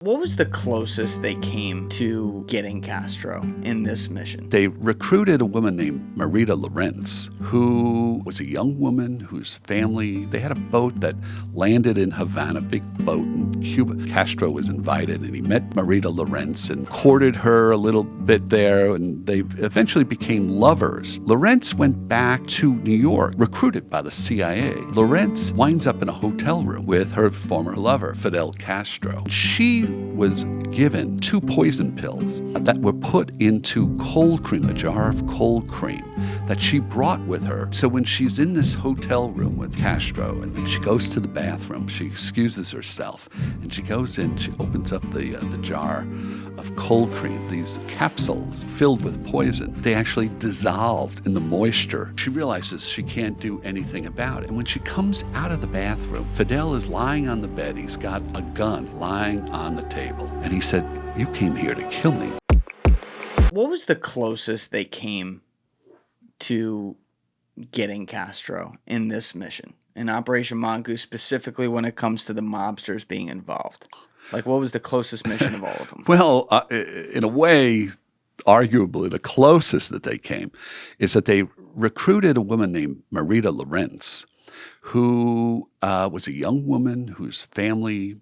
What was the closest they came to getting Castro in this mission? They recruited a woman named Marita Lorenz, who was a young woman whose family, they had a boat that landed in Havana, big boat in Cuba. Castro was invited, and he met Marita Lorenz and courted her a little bit there, and they eventually became lovers. Lorenz went back to New York, recruited by the CIA. Lorenz winds up in a hotel room with her former lover, Fidel Castro. She was given 2 poison pills that were put into cold cream, a jar of cold cream that she brought with her. So when she's in this hotel room with Castro and she goes to the bathroom, she excuses herself and she goes in, she opens up the jar of cold cream, these capsules filled with poison. They actually dissolved in the moisture. She realizes she can't do anything about it. And when she comes out of the bathroom, Fidel is lying on the bed. He's got a gun lying on the table. And he said, "You came here to kill me." What was the closest they came to getting Castro in this mission? In Operation Mongoose, specifically when it comes to the mobsters being involved? Like, what was the closest mission of all of them? Well, in a way, arguably the closest that they came is that they recruited a woman named Marita Lorenz, who was a young woman whose family,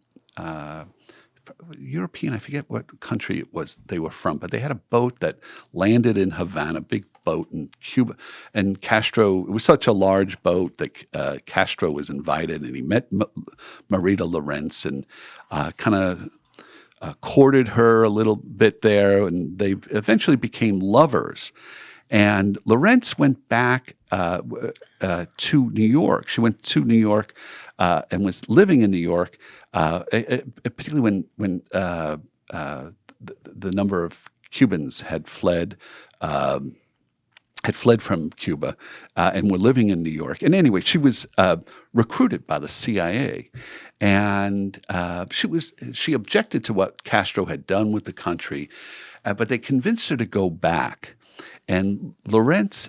European, I forget what country it was they were from, but they had a boat that landed in Havana, big boat in Cuba. And Castro, it was such a large boat that Castro was invited, and he met Marita Lorenz and kind of courted her a little bit there, and they eventually became lovers. And Lorenz went back to New York. She went to New York and was living in New York, particularly when the number of Cubans had fled from Cuba and were living in New York. And anyway, she was recruited by the CIA, and she objected to what Castro had done with the country, but they convinced her to go back. And Lorenz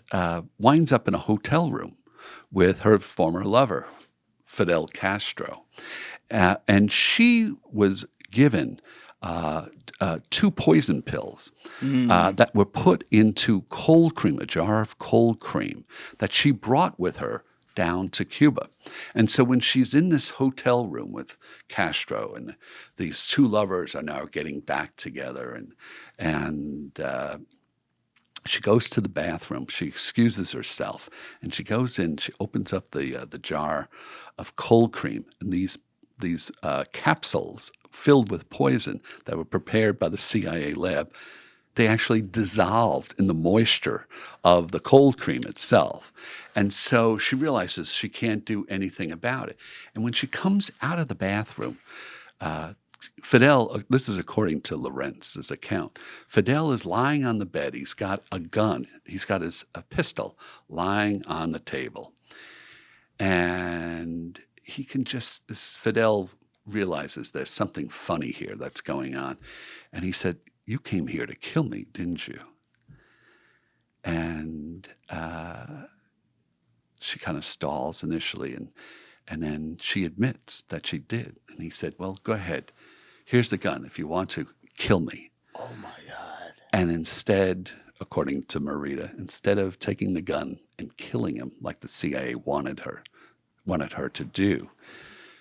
winds up in a hotel room with her former lover, Fidel Castro. And she was given 2 poison pills that were put into cold cream, a jar of cold cream that she brought with her down to Cuba. And so when she's in this hotel room with Castro, and these 2 lovers are now getting back together, and she goes to the bathroom. She excuses herself, and she goes in. She opens up the jar of cold cream, and these capsules filled with poison that were prepared by the CIA lab, they actually dissolved in the moisture of the cold cream itself. And so she realizes she can't do anything about it. And when she comes out of the bathroom, Fidel, this is according to Lorenz's account, Fidel is lying on the bed. He's got a gun. He's got a pistol lying on the table. And Fidel realizes there's something funny here that's going on. And he said, "You came here to kill me, didn't you?" And she kind of stalls initially, and then she admits that she did. And he said, "Well, go ahead. Here's the gun if you want to kill me." Oh, my God. And instead, according to Marita, instead of taking the gun and killing him like the CIA wanted her to do,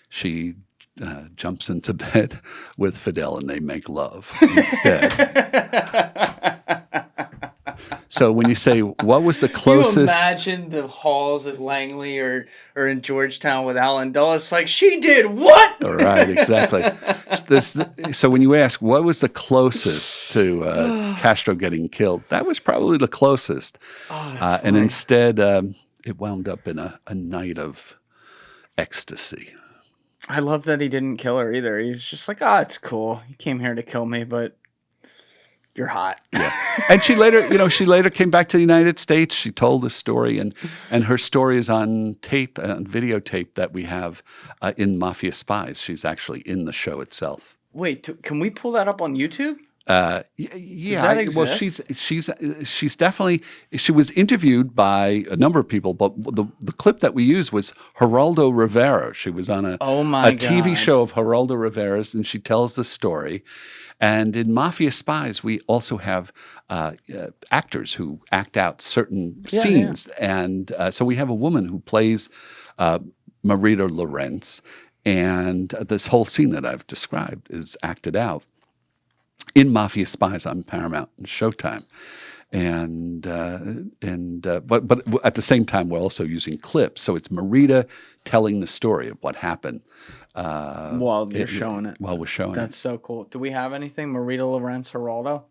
she jumps into bed with Fidel and they make love instead. So when you say, what was the closest... Can you imagine the halls at Langley or in Georgetown with Alan Dulles? Like, she did what? Right, exactly. So when you ask, what was the closest to Castro getting killed? That was probably the closest. Oh, that's and funny. instead, it wound up in a night of ecstasy. I love that he didn't kill her either. He was just like, it's cool. You came here to kill me, but you're hot. Yeah. And she later came back to the United States. She told the story, and her story is on tape, on videotape that we have in Mafia Spies. She's actually in the show itself. Wait, can we pull that up on YouTube? Yeah. that Well, exist? she's definitely, she was interviewed by a number of people, but the clip that we used was Geraldo Rivera. She was on Oh my a TV God. show of Geraldo Rivera's, and she tells the story. And in Mafia Spies, we also have actors who act out certain Yeah, scenes. And so we have a woman who plays Marita Lorenz. And this whole scene that I've described is acted out in Mafia Spies on Paramount and Showtime. But at the same time, we're also using clips. So it's Marita telling the story of what happened. While you're showing it. While we're showing That's so cool. Do we have anything? Marita Lorenz Geraldo?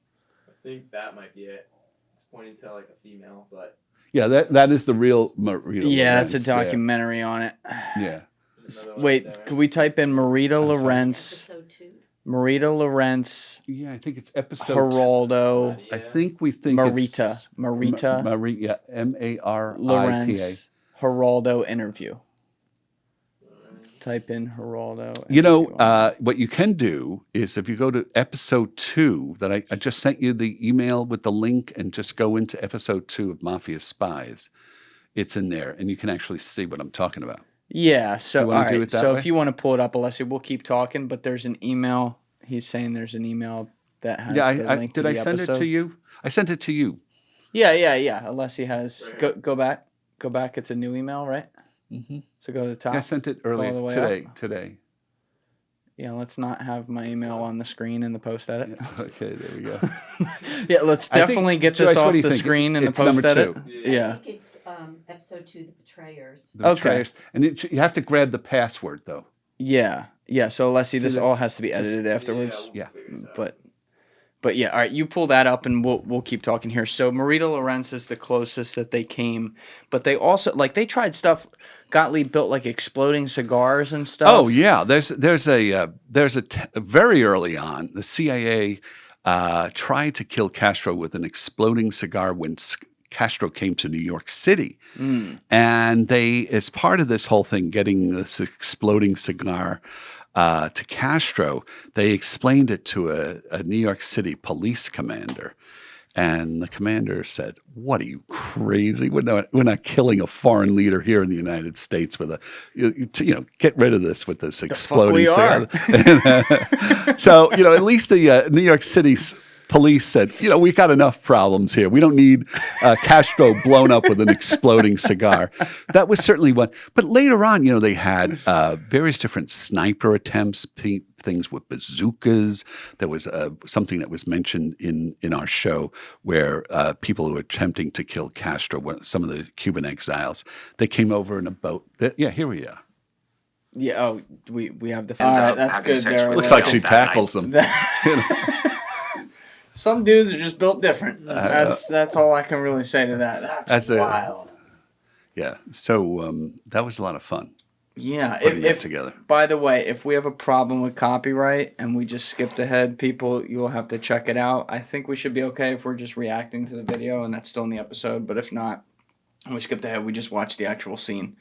I think that might be it. It's pointing to like a female, but Yeah, that is the real Marita Yeah, Lorenz. it's a documentary on it. Yeah. there's another one Wait, right there. could we type in Marita Lorenz? Episode 2. Marita Lorenz Yeah, I think it's episode. Geraldo I think we think Marita. it's Marita Marita, Marita. Lorenz Geraldo interview. Type in Geraldo. You know, interview. what you can do is if you go to episode 2, that I just sent you the email with the link, and just go into episode 2 of Mafia Spies. It's in there, and you can actually see what I'm talking about. Yeah, so You wanna all do right. it that So way? if you want to pull it up, Alessi, we'll keep talking. But there's an email. He's saying there's an email that has Yeah, the link to did I the send episode. it to you? I sent it to you. Yeah. Alessi has. Right Go here. go back. Go back. It's a new email, right? Mm-hmm. So go to the top. I sent it all the earlier way today. Yeah, let's not have my email on the screen in the post edit. Yeah, okay, there we go. Yeah, let's I think- definitely get Joyce, this what off do you the think? screen in the It's number post edit. 2. Yeah. I think it's episode 2, The Betrayers. The Okay. Betrayers. And you have to grab the password, though. Yeah. So Alessi, See this that? all has to be edited afterwards. we'll Yeah. figure this out. But yeah, all right, you pull that up and we'll keep talking here. So Marita Lorenz is the closest that they came, but they also they tried stuff. Gottlieb built like exploding cigars and stuff. Oh yeah, there's very early on the CIA tried to kill Castro with an exploding cigar when Castro came to New York City, and they, as part of this whole thing, getting this exploding cigar to Castro, they explained it to a New York City police commander. And the commander said, "What are you, crazy? We're not killing a foreign leader here in the United States with get rid of this with this exploding we cigar." So, at least the New York City police said, "We got enough problems here. We don't need Castro blown up with an exploding cigar." That was certainly one. But later on, they had various different sniper attempts, things with bazookas. There was something that was mentioned in our show where people who were attempting to kill Castro, some of the Cuban exiles, they came over in a boat. Yeah, here we are. Yeah. Oh, we have the. And All so, right, that's have your good. sex There. with Looks Yeah. like she tackles them. Some dudes are just built different. That's all I can really say to that. That's That's wild. Yeah. So that was a lot of fun Yeah. putting that If together. by the way, if we have a problem with copyright and we just skipped ahead, people, you'll have to check it out. I think we should be okay if we're just reacting to the video and that's still in the episode. But if not, and we skipped ahead, we just watched the actual scene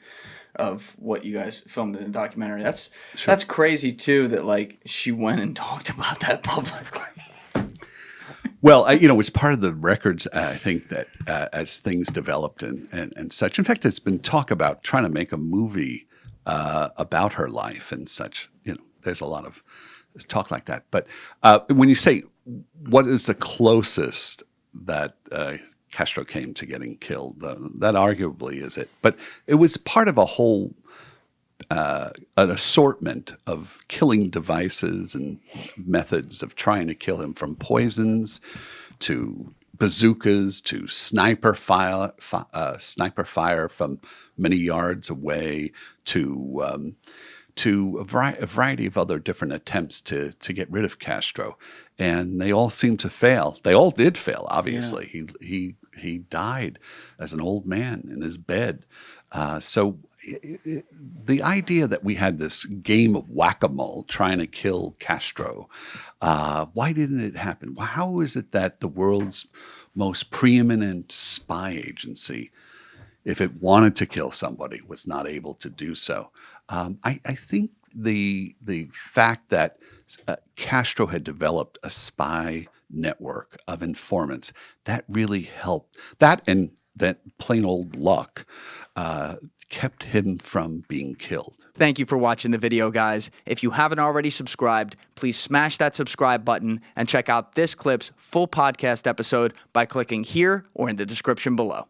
of what you guys filmed in the documentary. That's crazy too. That she went and talked about that publicly. Well, it's part of the records, I think, that as things developed and such. In fact, it's been talk about trying to make a movie about her life and such. There's a lot of talk like that. But when you say what is the closest that Castro came to getting killed, that arguably is it. But it was part of a whole an assortment of killing devices and methods of trying to kill him, from poisons to bazookas to sniper fire from many yards away to a variety of other different attempts to get rid of Castro, and they all seemed to fail. They all did fail. Obviously, he died as an old man in his bed. So the idea that we had this game of whack-a-mole trying to kill Castro, why didn't it happen? How is it that the world's most preeminent spy agency, if it wanted to kill somebody, was not able to do so? I think the fact that Castro had developed a spy network of informants. That really helped. That and that plain old luck kept him from being killed. Thank you for watching the video, guys. If you haven't already subscribed, please smash that subscribe button and check out this clip's full podcast episode by clicking here or in the description below.